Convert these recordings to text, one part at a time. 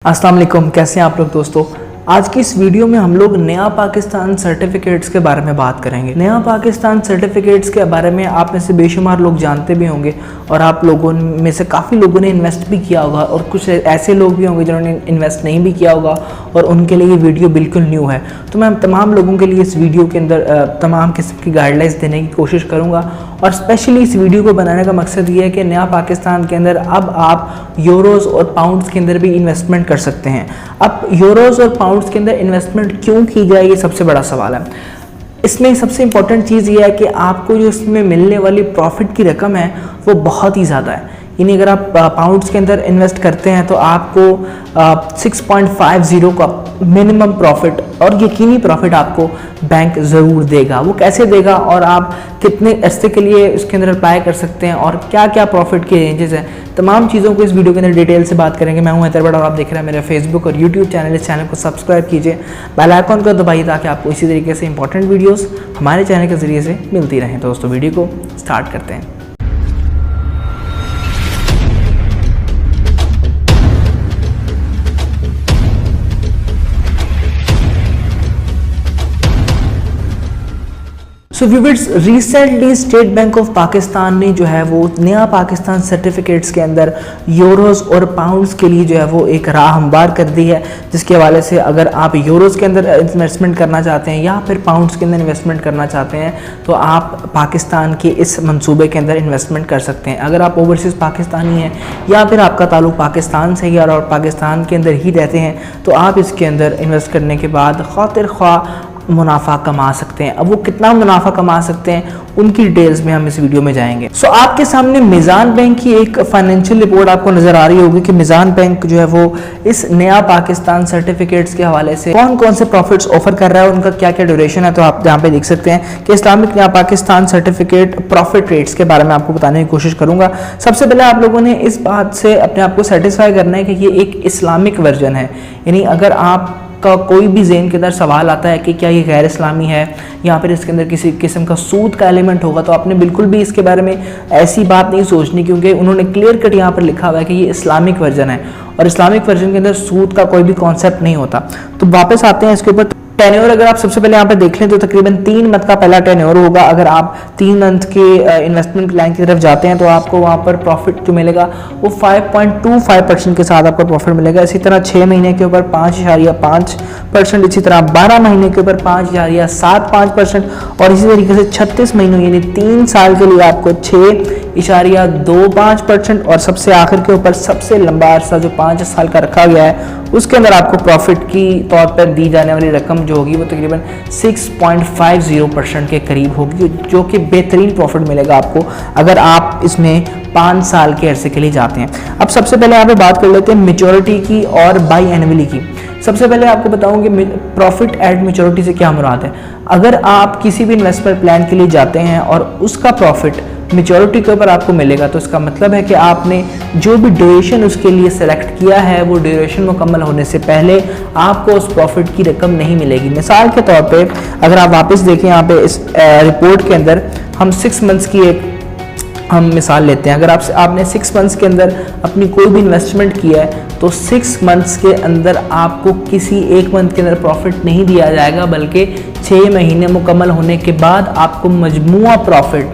अस्सलाम वालेकुम, कैसे हैं आप लोग दोस्तों। आज की इस वीडियो में हम लोग नया पाकिस्तान सर्टिफिकेट्स के बारे में बात करेंगे। नया पाकिस्तान सर्टिफिकेट्स के बारे में आप में से बेशुमार लोग जानते भी होंगे और आप लोगों में से काफ़ी लोगों ने इन्वेस्ट भी किया होगा और कुछ ऐसे लोग भी होंगे जिन्होंने इन्वेस्ट नहीं भी किया होगा और उनके लिए ये वीडियो बिल्कुल न्यू है। तो मैं तमाम लोगों के लिए इस वीडियो के अंदर तमाम किस्म की गाइडलाइंस देने की कोशिश करूँगा और स्पेशली इस वीडियो को बनाने का मकसद ये है कि नया पाकिस्तान के अंदर अब आप यूरोज़ और पाउंड्स के अंदर भी इन्वेस्टमेंट कर सकते हैं। अब यूरोज़ और पाउंड्स के अंदर इन्वेस्टमेंट क्यों की जाए, ये सबसे बड़ा सवाल है। इसमें सबसे इंपॉर्टेंट चीज़ ये है कि आपको जो इसमें मिलने वाली प्रॉफिट की रकम है वो बहुत ही ज़्यादा है। यानी अगर आप पाउंड्स के अंदर इन्वेस्ट करते हैं तो आपको 6.50 का मिनिमम प्रॉफिट और यकीनी प्रॉफिट आपको बैंक ज़रूर देगा। वो कैसे देगा और आप कितने अरसे के लिए उसके अंदर अप्लाई कर सकते हैं और क्या क्या प्रॉफिट के रेंजेस हैं, तमाम चीज़ों को इस वीडियो के अंदर डिटेल से बात करेंगे। मैं हूं हैदर बट और आप देख रहे हैं मेरे फेसबुक और यूट्यूब चैनल। इस चैनल को सब्सक्राइब कीजिए, बेल आइकन को दबाइए ताकि आपको इसी तरीके से इंपॉर्टेंट वीडियोज़ हमारे चैनल के ज़रिए से मिलती रहें। दोस्तों वीडियो को स्टार्ट करते हैं। So viewers, recently state bank of Pakistan ने जो है वो नया पाकिस्तान सर्टिफिकेट्स के अंदर यूरोज़ और पाउंड्स के लिए जो है वो एक राह हमवार कर दी है, जिसके हवाले से अगर आप यूरोज़ के अंदर इन्वेस्टमेंट करना चाहते हैं या फिर पाउंड्स के अंदर इन्वेस्टमेंट करना चाहते हैं तो आप पाकिस्तान के इस मंसूबे के अंदर इन्वेस्टमेंट कर सकते हैं। अगर आप ओवरसीज़ पाकिस्तानी हैं या फिर आपका ताल्लुक पाकिस्तान से ही और पाकिस्तान के अंदर ही रहते हैं तो आप इसके अंदर इन्वेस्ट करने के बाद खातिर ख्वाह मुनाफा कमा सकते हैं। अब वो कितना मुनाफा कमा सकते हैं उनकी डिटेल्स में हम इस वीडियो में जाएंगे। सो आपके सामने मिज़ान बैंक की एक फाइनेंशियल रिपोर्ट आपको नजर आ रही होगी कि मिज़ान बैंक जो है वो इस नया पाकिस्तान सर्टिफिकेट्स के हवाले से कौन कौन से प्रॉफिट्स ऑफर कर रहा है, उनका क्या क्या ड्यूरेशन है। तो आप यहाँ पे देख सकते हैं कि इस्लामिक नया पाकिस्तान सर्टिफिकेट प्रॉफिट रेट्स के बारे में आपको बताने की कोशिश करूंगा। सबसे पहले आप लोगों ने इस बात से अपने आप को सेटिस्फाई करना है कि ये एक इस्लामिक वर्जन है। यानी अगर आप का कोई भी ज़हन के अंदर सवाल आता है कि क्या ये गैर इस्लामी है या फिर इसके अंदर किसी किस्म का सूद का एलिमेंट होगा, तो आपने बिल्कुल भी इसके बारे में ऐसी बात नहीं सोचनी, क्योंकि उन्होंने क्लियर कट यहाँ पर लिखा हुआ है कि ये इस्लामिक वर्जन है और इस्लामिक वर्जन के अंदर सूद का कोई भी कॉन्सेप्ट नहीं होता। तो वापस आते हैं इसके ऊपर। टेन्योर अगर आप सबसे पहले यहाँ पे देख लें तो तकरीबन 3 मंथ का पहला टेन्योर होगा। अगर आप 3 मंथ के इन्वेस्टमेंट प्लान की तरफ जाते हैं तो आपको वहाँ पर प्रॉफिट जो मिलेगा वो 5.25% के साथ आपको प्रॉफिट मिलेगा। इसी तरह 6 महीने के ऊपर 5.5%, इसी तरह 12 महीने के ऊपर 5.75% और इसी तरीके से 36 महीनों यानी 3 साल के लिए आपको 6.25% और सबसे आखिर के ऊपर सबसे लंबा अरसा जो 5 साल का रखा गया है उसके अंदर आपको प्रॉफिट की तौर पर दी जाने वाली रकम जो होगी वो तकरीबन 6.50% के करीब होगी, जो कि बेहतरीन प्रॉफिट मिलेगा आपको अगर आप इसमें 5 साल के अरसे के लिए जाते हैं। अब सबसे पहले यहाँ पे बात कर लेते हैं मेच्योरिटी की और बाई एनुअली की। सबसे पहले आपको बताऊं कि प्रॉफिट एट मेच्योरिटी से क्या मुराद है। अगर आप किसी भी इन्वेस्टमेंट प्लान के लिए जाते हैं और उसका प्रॉफिट मेच्योरिटी के ऊपर आपको मिलेगा तो इसका मतलब है कि आपने जो भी ड्यूरेशन उसके लिए सेलेक्ट किया है वो ड्यूरेशन मुकम्मल होने से पहले आपको उस प्रॉफिट की रकम नहीं मिलेगी। मिसाल के तौर पे अगर आप वापस देखें यहाँ पे इस रिपोर्ट के अंदर हम 6 मंथ्स की एक हम मिसाल लेते हैं। अगर आपने 6 मंथ्स के अंदर अपनी कोई भी इन्वेस्टमेंट किया है तो 6 मंथ्स के अंदर आपको किसी एक मंथ के अंदर प्रॉफिट नहीं दिया जाएगा, बल्कि 6 महीने मुकम्मल होने के बाद आपको मजमुआ प्रॉफिट,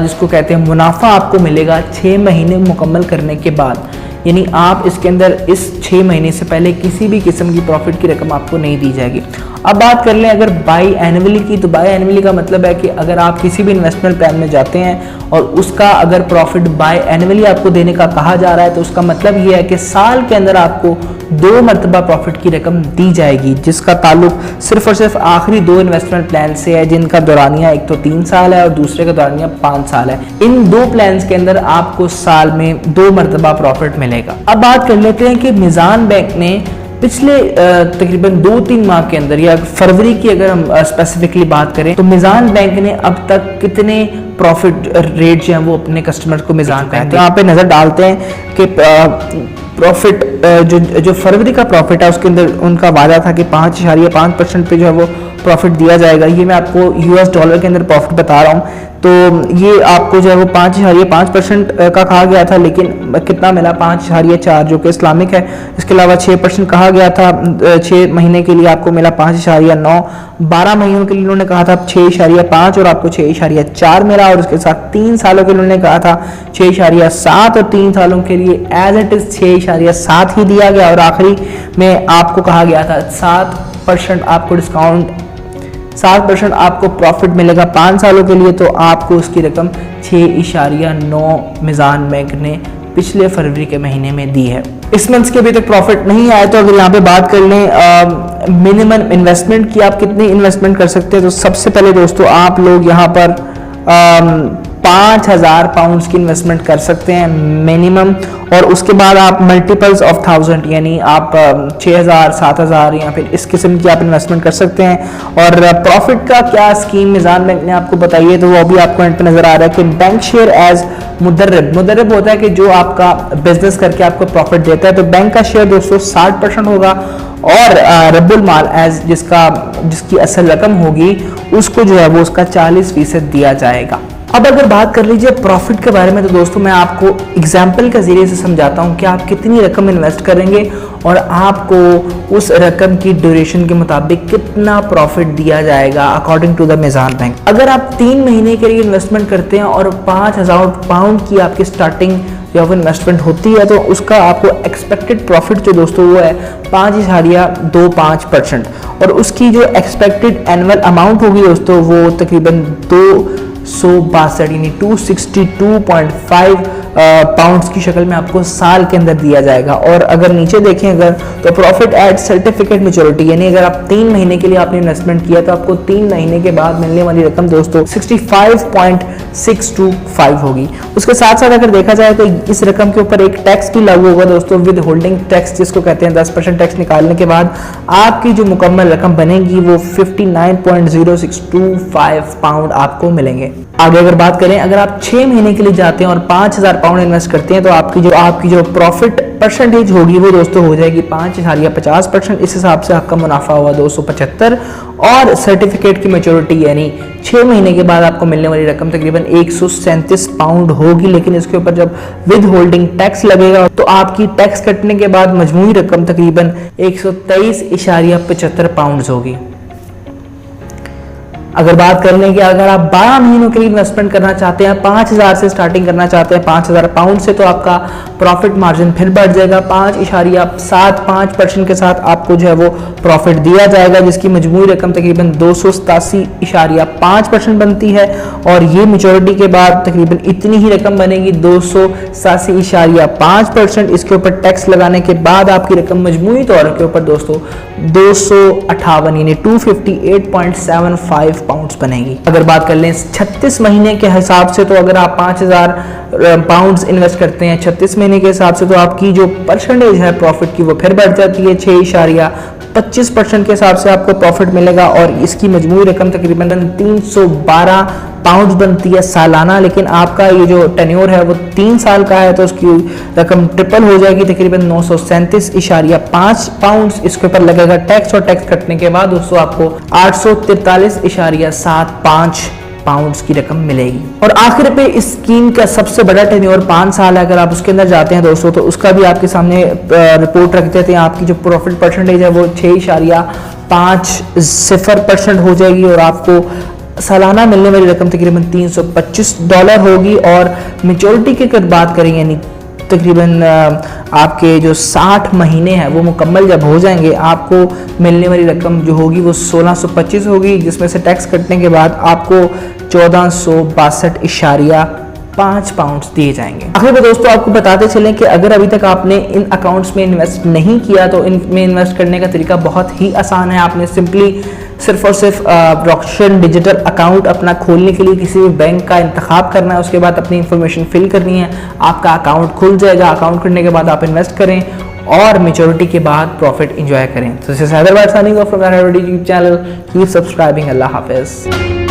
जिसको कहते हैं मुनाफा, आपको मिलेगा 6 महीने मुकम्मल करने के बाद। यानी आप इसके अंदर इस 6 महीने से पहले किसी भी किस्म की प्रॉफिट की रकम आपको नहीं दी जाएगी। अब बात कर लें अगर बाई एनुअली की, तो बाई एनुअली का मतलब है कि अगर आप किसी भी इन्वेस्टमेंट प्लान में जाते हैं और उसका अगर प्रॉफिट बाई एनुअली आपको देने का कहा जा रहा है तो उसका मतलब ये है कि साल के अंदर आपको 2 मरतबा प्रॉफिट की रकम दी जाएगी, जिसका ताल्लुक सिर्फ और सिर्फ आखिरी 2 इन्वेस्टमेंट प्लान से है, जिनका दौरानिया एक तो 3 साल है और दूसरे का दौरानिया 5 साल है। इन 2 प्लान के अंदर आपको साल में 2 मरतबा प्रॉफिट मिलेगा। अब बात कर लेते हैं कि मिज़ान बैंक ने पिछले तकरीबन 2-3 माह के अंदर या फरवरी की अगर हम स्पेसिफिकली बात करें तो मिज़ान बैंक ने अब तक कितने प्रॉफिट रेट जो है वो अपने कस्टमर को मिज़ान बैंक तो यहाँ पे नज़र डालते हैं कि प्रॉफिट जो फरवरी का प्रॉफिट है उसके अंदर उनका वादा था कि 5.5% पे जो है वो प्रॉफिट दिया जाएगा। ये मैं आपको US डॉलर के अंदर प्रॉफिट बता रहा हूँ। तो ये आपको जो है वो 5.5% का कहा गया था, लेकिन कितना मिला 5.4 जो कि इस्लामिक है। इसके अलावा 6% कहा गया था 6 महीने के लिए, आपको मिला 5.9। 12 महीनों के लिए उन्होंने कहा था 6.5 और आपको 6.4 मिला। और उसके साथ 3 सालों के लिए उन्होंने कहा था 6.7 और 3 सालों के लिए एज इट इज 6.7 ही दिया गया। और आखिरी में आपको कहा गया था 7% आपको डिस्काउंट, 7% आपको प्रॉफिट मिलेगा 5 सालों के लिए। तो आपको उसकी रकम 6.9 मीज़ान बैंक ने पिछले फरवरी के महीने में दी है। इस मंथ के अभी तक प्रॉफिट नहीं आया। तो अगर यहाँ पे बात कर लें मिनिमम इन्वेस्टमेंट की, आप कितनी इन्वेस्टमेंट कर सकते हैं, तो सबसे पहले दोस्तों आप लोग यहाँ पर 5,000 पाउंड्स की इन्वेस्टमेंट कर सकते हैं मिनिमम। और उसके बाद आप मल्टीपल्स ऑफ 1000 यानी आप 6,000 7,000 या फिर इस किस्म की आप इन्वेस्टमेंट कर सकते हैं। और प्रॉफिट का क्या स्कीम मिज़ान बैंक ने आपको बताई है, तो वो अभी आपको एंड पे नजर आ रहा है कि बैंक शेयर एज मुदर्रिब होता है कि जो आपका बिजनेस करके आपको प्रॉफिट देता है। तो बैंक का शेयर दोस्तों 60% होगा और रब्बुल माल एज जिसकी असल रकम होगी उसको जो है वो उसका 40% दिया जाएगा। अब अगर बात कर लीजिए प्रॉफिट के बारे में, तो दोस्तों मैं आपको एग्जाम्पल के जरिए से समझाता हूं कि आप कितनी रकम इन्वेस्ट करेंगे और आपको उस रकम की ड्यूरेशन के मुताबिक कितना प्रॉफिट दिया जाएगा according to the Meezan bank. अगर आप 3 महीने के लिए इन्वेस्टमेंट करते हैं और 5,000 पाउंड की आपकी स्टार्टिंग जब इन्वेस्टमेंट होती है, तो उसका आपको एक्सपेक्टेड प्रॉफिट जो दोस्तों वो है 5.25%। और उसकी जो एक्सपेक्टेड एनुअल अमाउंट होगी दोस्तों वो तकरीबन 262 यानी 262.5 पाउंड्स की शक्ल में आपको साल के अंदर दिया जाएगा। और अगर नीचे देखें अगर तो प्रॉफिट एट सर्टिफिकेट मैच्योरिटी यानी अगर आप 3 महीने के लिए आपने इन्वेस्टमेंट किया तो आपको 3 महीने के बाद मिलने वाली रकम दोस्तों 65.625 होगी। उसके साथ साथ अगर देखा जाए तो इस रकम के ऊपर एक टैक्स भी लागू होगा दोस्तों, विद होल्डिंग टैक्स जिसको कहते हैं। 10% टैक्स निकालने के बाद आपकी जो मुकम्मल रकम बनेगी वो 59.0625 पाउंड आपको मिलेंगे। आगे अगर बात करें, अगर आप 6 महीने के लिए जाते हैं और 5,000 पाउंड इन्वेस्ट करते हैं तो आपकी जो प्रॉफिट परसेंटेज होगी वो दोस्तों हो जाएगी 5.50%। इस हिसाब से आपका मुनाफा हुआ 275। और सर्टिफिकेट की मैच्योरिटी यानी 6 महीने के बाद आपको मिलने वाली रकम तकरीबन 137 पाउंड होगी। लेकिन इसके ऊपर जब विद होल्डिंग टैक्स लगेगा तो आपकी टैक्स कटने के बाद मजमूई रकम तकरीबन 123.75 पाउंड होगी। अगर बात कर लें कि अगर आप 12 महीनों के लिए इन्वेस्टमेंट करना चाहते हैं, 5,000 से स्टार्टिंग करना चाहते हैं 5,000 पाउंड से, तो आपका प्रॉफिट मार्जिन फिर बढ़ जाएगा 5.75% के साथ आपको जो है वो प्रॉफिट दिया जाएगा, जिसकी मजमूई रकम तकरीबन 287.5% बनती है। और ये मैच्योरिटी के बाद तकरीबन इतनी ही रकम बनेगी 287.5%। इसके ऊपर टैक्स लगाने के बाद आपकी रकम मजमूई तौर के ऊपर दोस्तों 258 यानी 258.75 पाउंड्स बनेगी। अगर बात कर लें 36 महीने के हिसाब से, तो अगर आप 5,000 पाउंड्स इन्वेस्ट करते हैं 36 महीने के हिसाब से, तो आपकी जो परसेंटेज है प्रॉफिट की वो फिर बढ़ जाती है 6.25% के हिसाब से आपको प्रॉफिट मिलेगा। और इसकी मजमूई रकम तकरीबन 312 पाउंड बनती है सालाना। लेकिन आपका ये जो टेन्योर है वो 3 साल का है तो उसकी रकम ट्रिपल हो जाएगी तकरीबन 937.5 पाउंड। इसके ऊपर लगेगा टैक्स और टैक्स कटने के बाद दोस्तों आपको 843.75 पाउंड्स की रकम मिलेगी। और आखिर पे इस स्कीम का सबसे बड़ा टेन्योर 5 साल है। अगर आप उसके अंदर जाते हैं दोस्तों तो उसका भी आपके सामने रिपोर्ट रख देते हैं। आपकी जो प्रॉफिट परसेंटेज है वो 6.50% हो जाएगी और आपको सालाना मिलने वाली रकम तकरीबन $325 होगी। और मैच्योरिटी की अगर बात करें यानी तकरीबन आपके जो 60 महीने हैं वो मुकम्मल जब हो जाएंगे आपको मिलने वाली रकम जो होगी वो 1625 होगी, जिसमें से टैक्स कटने के बाद आपको 1462.5 पाउंड दिए जाएंगे। आखिर में दोस्तों आपको बताते चलें कि अगर अभी तक आपने इन अकाउंट्स में इन्वेस्ट नहीं किया तो इनमें इन्वेस्ट करने का तरीका बहुत ही आसान है। आपने सिर्फ और सिर्फ रॉक्शन डिजिटल अकाउंट अपना खोलने के लिए किसी भी बैंक का इंतखाब करना है। उसके बाद अपनी इंफॉर्मेशन फिल करनी है, आपका अकाउंट खुल जाएगा। अकाउंट खुलने के बाद आप इन्वेस्ट करें और मैच्योरिटी के बाद प्रॉफिट एंजॉय करें। तो this is Haider signing off from YouTube channel. Keep subscribing. अल्लाह हाफिज़।